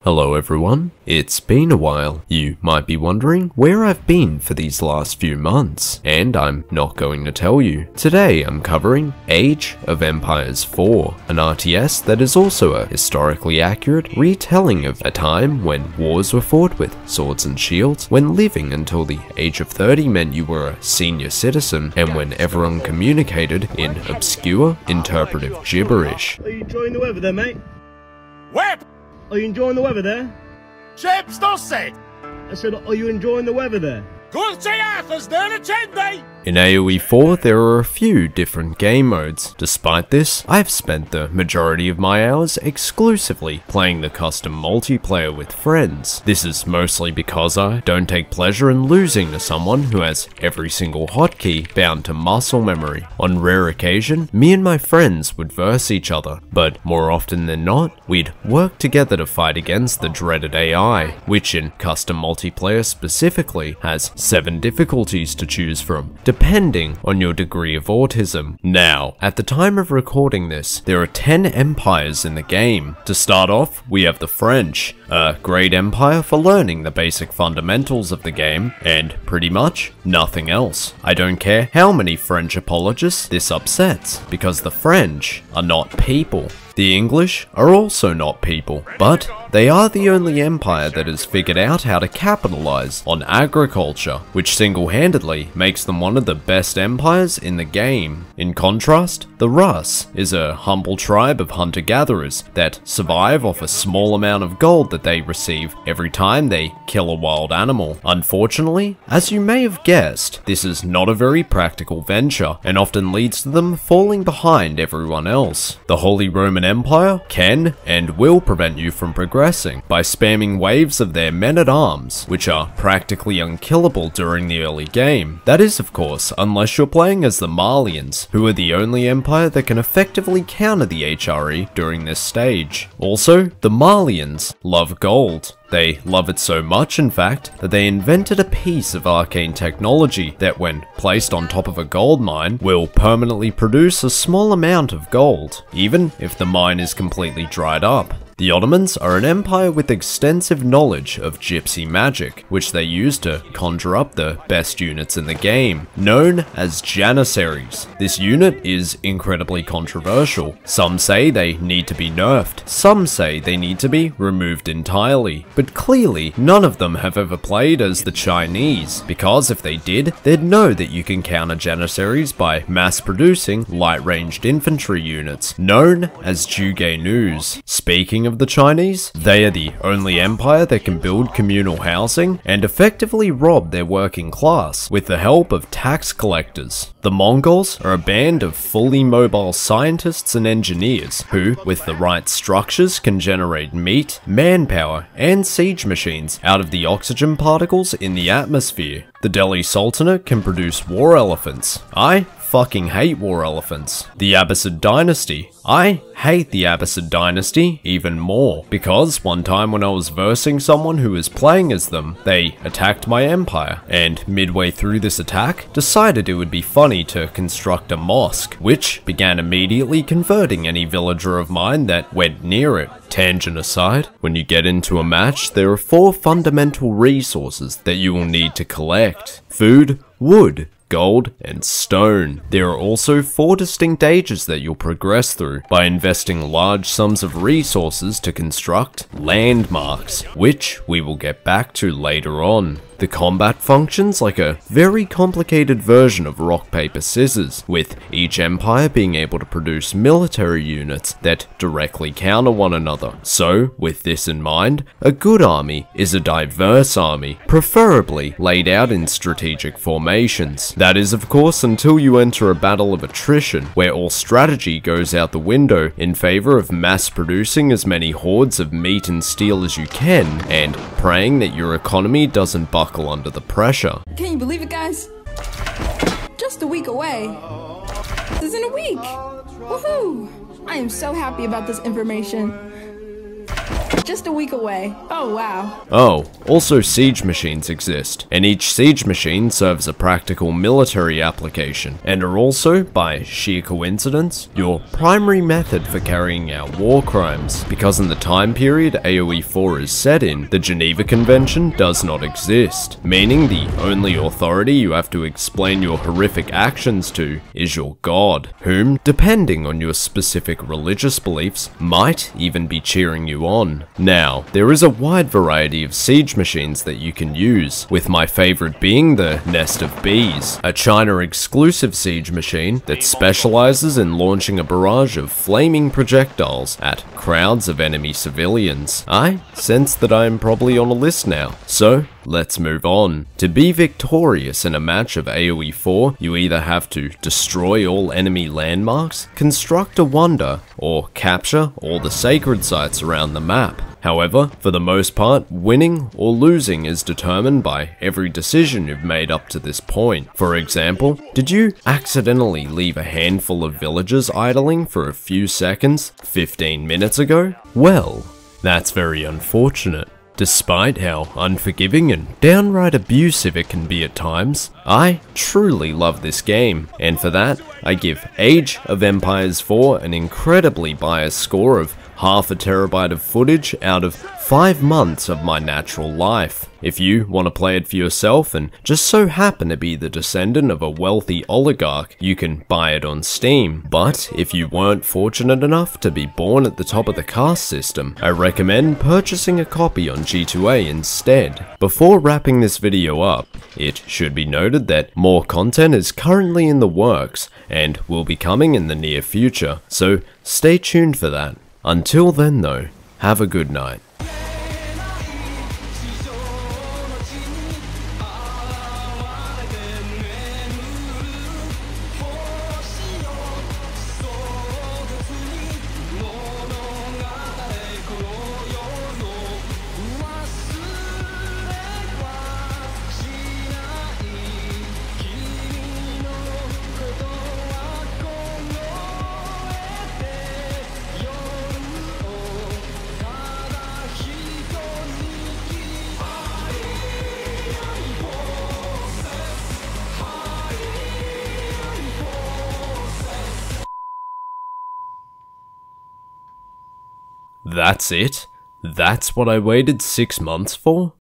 Hello everyone, it's been a while. You might be wondering where I've been for these last few months, and I'm not going to tell you. Today I'm covering Age of Empires 4, an RTS that is also a historically accurate retelling of a time when wars were fought with swords and shields, when living until the age of 30 meant you were a senior citizen, and when everyone communicated in obscure, interpretive gibberish. Are you enjoying the weather there, mate? Where? Are you enjoying the weather there? Chips, not said. I said, are you enjoying the weather there? Good see Arthur's there to Chendy. In AoE 4, there are a few different game modes. Despite this, I've spent the majority of my hours exclusively playing the custom multiplayer with friends. This is mostly because I don't take pleasure in losing to someone who has every single hotkey bound to muscle memory. On rare occasion, me and my friends would verse each other, but more often than not, we'd work together to fight against the dreaded AI, which in custom multiplayer specifically has 7 difficulties to choose from, depending on your degree of autism. Now, at the time of recording this, there are 10 empires in the game. To start off, we have the French, a great empire for learning the basic fundamentals of the game, and pretty much nothing else. I don't care how many French apologists this upsets, because the French are not people. The English are also not people, but they are the only empire that has figured out how to capitalize on agriculture, which single-handedly makes them one of the best empires in the game. In contrast, the Russ is a humble tribe of hunter-gatherers that survive off a small amount of gold that they receive every time they kill a wild animal. Unfortunately, as you may have guessed, this is not a very practical venture and often leads to them falling behind everyone else. The Holy Roman Empire can and will prevent you from progressing by spamming waves of their men-at-arms, which are practically unkillable during the early game. That is, of course, unless you're playing as the Malians, who are the only empire that can effectively counter the HRE during this stage. Also, the Malians love gold. They love it so much, in fact, that they invented a piece of arcane technology that, when placed on top of a gold mine, will permanently produce a small amount of gold, even if the mine is completely dried up. The Ottomans are an empire with extensive knowledge of gypsy magic, which they use to conjure up the best units in the game, known as Janissaries. This unit is incredibly controversial. Some say they need to be nerfed, some say they need to be removed entirely, but clearly none of them have ever played as the Chinese, because if they did, they'd know that you can counter Janissaries by mass-producing light-ranged infantry units, known as Jugainus. Speaking of the Chinese, they are the only empire that can build communal housing and effectively rob their working class with the help of tax collectors. The Mongols are a band of fully mobile scientists and engineers who, with the right structures, can generate meat, manpower, and siege machines out of the oxygen particles in the atmosphere. The Delhi Sultanate can produce war elephants. I fucking hate war elephants. The Abbasid dynasty. I hate the Abbasid dynasty even more, because one time when I was versing someone who was playing as them, they attacked my empire, and midway through this attack, decided it would be funny to construct a mosque, which began immediately converting any villager of mine that went near it. Tangent aside, when you get into a match, there are 4 fundamental resources that you will need to collect: food, wood, gold, and stone. There are also 4 distinct ages that you'll progress through by investing large sums of resources to construct landmarks, which we will get back to later on. The combat functions like a very complicated version of rock, paper, scissors, with each empire being able to produce military units that directly counter one another. So, with this in mind, a good army is a diverse army, preferably laid out in strategic formations. That is, of course, until you enter a battle of attrition, where all strategy goes out the window in favor of mass producing as many hordes of meat and steel as you can, and praying that your economy doesn't buckle under the pressure. Can you believe it, guys? Just a week away. This is in a week. Woohoo! I am so happy about this information. Just a week away. Oh, wow. Oh, also siege machines exist, and each siege machine serves a practical military application, and are also, by sheer coincidence, your primary method for carrying out war crimes, because in the time period AoE 4 is set in, the Geneva Convention does not exist, meaning the only authority you have to explain your horrific actions to is your god, whom, depending on your specific religious beliefs, might even be cheering you on. Now, there is a wide variety of siege machines that you can use, with my favorite being the Nest of Bees, a China exclusive siege machine that specializes in launching a barrage of flaming projectiles at crowds of enemy civilians. I sense that I am probably on a list now, so let's move on. To be victorious in a match of AoE 4, you either have to destroy all enemy landmarks, construct a wonder, or capture all the sacred sites around the map. However, for the most part, winning or losing is determined by every decision you've made up to this point. For example, did you accidentally leave a handful of villagers idling for a few seconds 15 minutes ago? Well, that's very unfortunate. Despite how unforgiving and downright abusive it can be at times, I truly love this game, and for that, I give Age of Empires 4 an incredibly biased score of half a terabyte of footage out of 5 months of my natural life. If you want to play it for yourself and just so happen to be the descendant of a wealthy oligarch, you can buy it on Steam. But if you weren't fortunate enough to be born at the top of the caste system, I recommend purchasing a copy on G2A instead. Before wrapping this video up, it should be noted that more content is currently in the works and will be coming in the near future, so stay tuned for that. Until then though, have a good night. That's it? That's what I waited 6 months for?